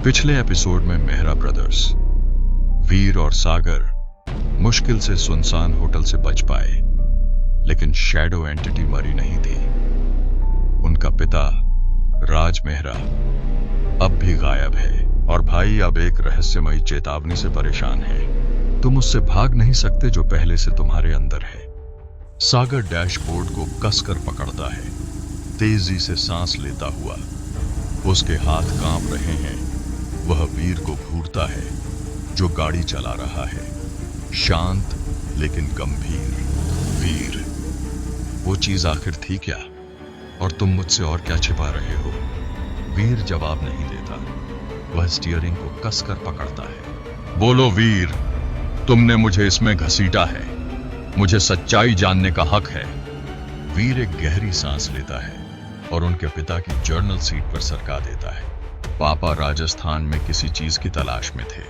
पिछले एपिसोड में मेहरा ब्रदर्स वीर और सागर मुश्किल से सुनसान होटल से बच पाए, लेकिन शैडो एंटिटी मरी नहीं थी। उनका पिता राज मेहरा अब भी गायब है और भाई अब एक रहस्यमयी चेतावनी से परेशान है। तुम उससे भाग नहीं सकते जो पहले से तुम्हारे अंदर है। सागर डैशबोर्ड को कसकर पकड़ता है, तेजी से सांस लेता हुआ। उसके हाथ कांप रहे हैं। वह वीर को घूरता है जो गाड़ी चला रहा है, शांत लेकिन गंभीर। वीर, वो चीज आखिर थी क्या? और तुम मुझसे और क्या छिपा रहे हो? वीर जवाब नहीं देता। वह स्टीयरिंग को कसकर पकड़ता है। बोलो वीर, तुमने मुझे इसमें घसीटा है। मुझे सच्चाई जानने का हक है। वीर एक गहरी सांस लेता है और उनके पिता की जर्नल सीट पर सरका देता है। पापा राजस्थान में किसी चीज की तलाश में थे,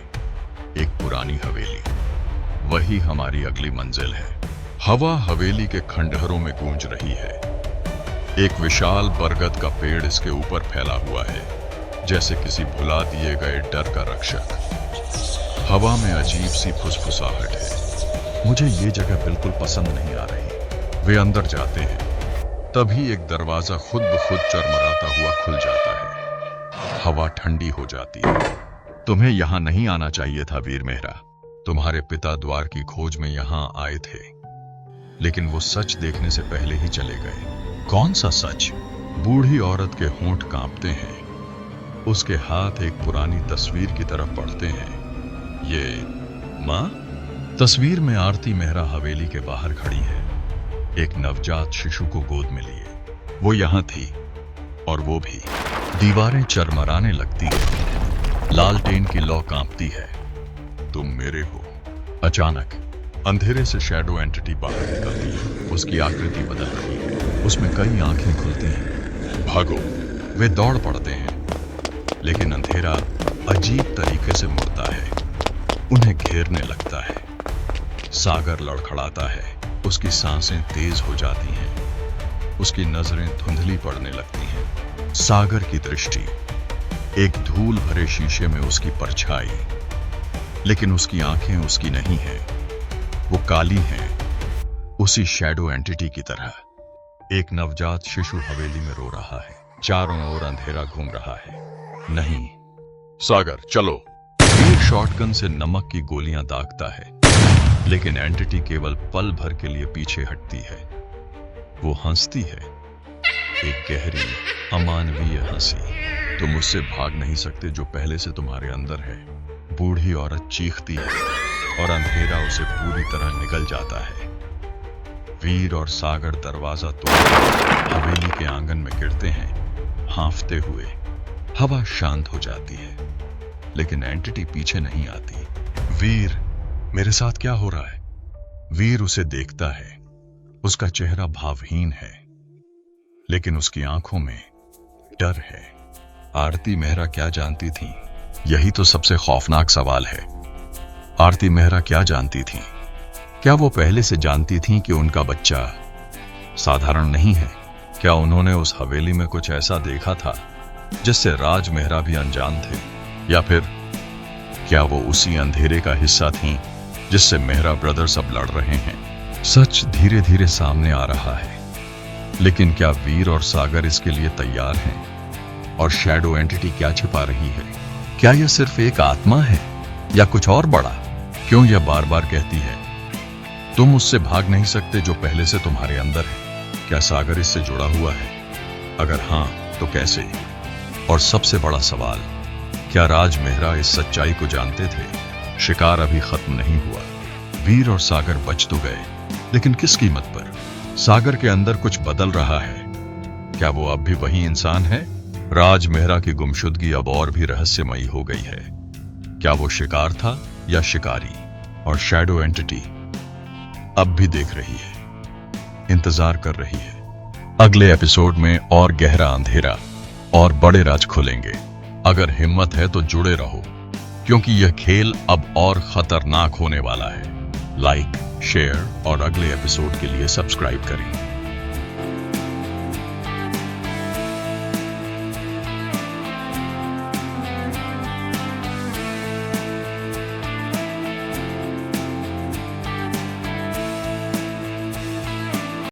एक पुरानी हवेली। वही हमारी अगली मंजिल है। हवा हवेली के खंडहरों में गूंज रही है। एक विशाल बरगद का पेड़ इसके ऊपर फैला हुआ है, जैसे किसी भुला दिए गए डर का रक्षक। हवा में अजीब सी फुसफुसाहट है। मुझे ये जगह बिल्कुल पसंद नहीं आ रही। वे अंदर जाते हैं, तभी एक दरवाजा खुद ब खुद चरमराता हुआ खुल जाता है। हवा ठंडी हो जाती है। तुम्हें यहां नहीं आना चाहिए था वीर मेहरा। तुम्हारे पिता द्वार की खोज में यहां आए थे, लेकिन वो सच देखने से पहले ही चले गए। कौन सा सच? बूढ़ी औरत के होंठ कांपते हैं। उसके हाथ एक पुरानी तस्वीर की तरफ बढ़ते हैं। ये मां? तस्वीर में आरती मेहरा हवेली के बाहर खड़ी है, एक नवजात शिशु को गोद में लिए। वो यहां थी और वो भी। दीवारें चरमराने लगती है। लालटेन की लौ कांपती है। तुम मेरे हो। अचानक अंधेरे से शैडो एंटिटी बाहर निकलती है। उसकी आकृति बदल रही है। उसमें कई आंखें खुलती हैं। भागो! वे दौड़ पड़ते हैं, लेकिन अंधेरा अजीब तरीके से मुड़ता है, उन्हें घेरने लगता है। सागर लड़खड़ाता है। उसकी सांसें तेज हो जाती हैं। उसकी नजरें धुंधली पड़ने लगती हैं। सागर की दृष्टि, एक धूल भरे शीशे में उसकी परछाई, लेकिन उसकी आंखें उसकी नहीं है। वो काली हैं, उसी शैडो एंटिटी की तरह। एक नवजात शिशु हवेली में रो रहा है। चारों ओर अंधेरा घूम रहा है। नहीं सागर, चलो। वीर शॉटगन से नमक की गोलियां दागता है, लेकिन एंटिटी केवल पल भर के लिए पीछे हटती है। वो हंसती है, एक गहरी अमानवीय हंसी। तुम उससे भाग नहीं सकते जो पहले से तुम्हारे अंदर है। बूढ़ी औरत चीखती है और अंधेरा उसे पूरी तरह निगल जाता है। वीर और सागर दरवाजा तोड़ हवेली के आंगन में गिरते हैं, हांफते हुए। हवा शांत हो जाती है, लेकिन एंटिटी पीछे नहीं आती। वीर, मेरे साथ क्या हो रहा है? वीर उसे देखता है। उसका चेहरा भावहीन है, लेकिन उसकी आंखों में डर है। आरती मेहरा क्या जानती थी? यही तो सबसे खौफनाक सवाल है। आरती मेहरा क्या जानती थी? क्या वो पहले से जानती थी कि उनका बच्चा साधारण नहीं है? क्या उन्होंने उस हवेली में कुछ ऐसा देखा था जिससे राज मेहरा भी अनजान थे? या फिर क्या वो उसी अंधेरे का हिस्सा थी जिससे मेहरा ब्रदर्स अब लड़ रहे हैं? सच धीरे धीरे सामने आ रहा है, लेकिन क्या वीर और सागर इसके लिए तैयार हैं? और शैडो एंटिटी क्या छिपा रही है? क्या यह सिर्फ एक आत्मा है या कुछ और बड़ा? क्यों यह बार बार कहती है, तुम उससे भाग नहीं सकते जो पहले से तुम्हारे अंदर है? क्या सागर इससे जुड़ा हुआ है? अगर हां, तो कैसे? और सबसे बड़ा सवाल, क्या राज मेहरा इस सच्चाई को जानते थे? शिकार अभी खत्म नहीं हुआ। वीर और सागर बच तो गए, लेकिन किस कीमत पर? सागर के अंदर कुछ बदल रहा है। क्या वो अब भी वही इंसान है? राज मेहरा की गुमशुदगी अब और भी रहस्यमयी हो गई है। क्या वो शिकार था या शिकारी? और शैडो एंटिटी अब भी देख रही है, इंतजार कर रही है। अगले एपिसोड में और गहरा अंधेरा और बड़े राज खुलेंगे। अगर हिम्मत है तो जुड़े रहो, क्योंकि यह खेल अब और खतरनाक होने वाला है। लाइक, शेयर और अगले एपिसोड के लिए सब्सक्राइब करें।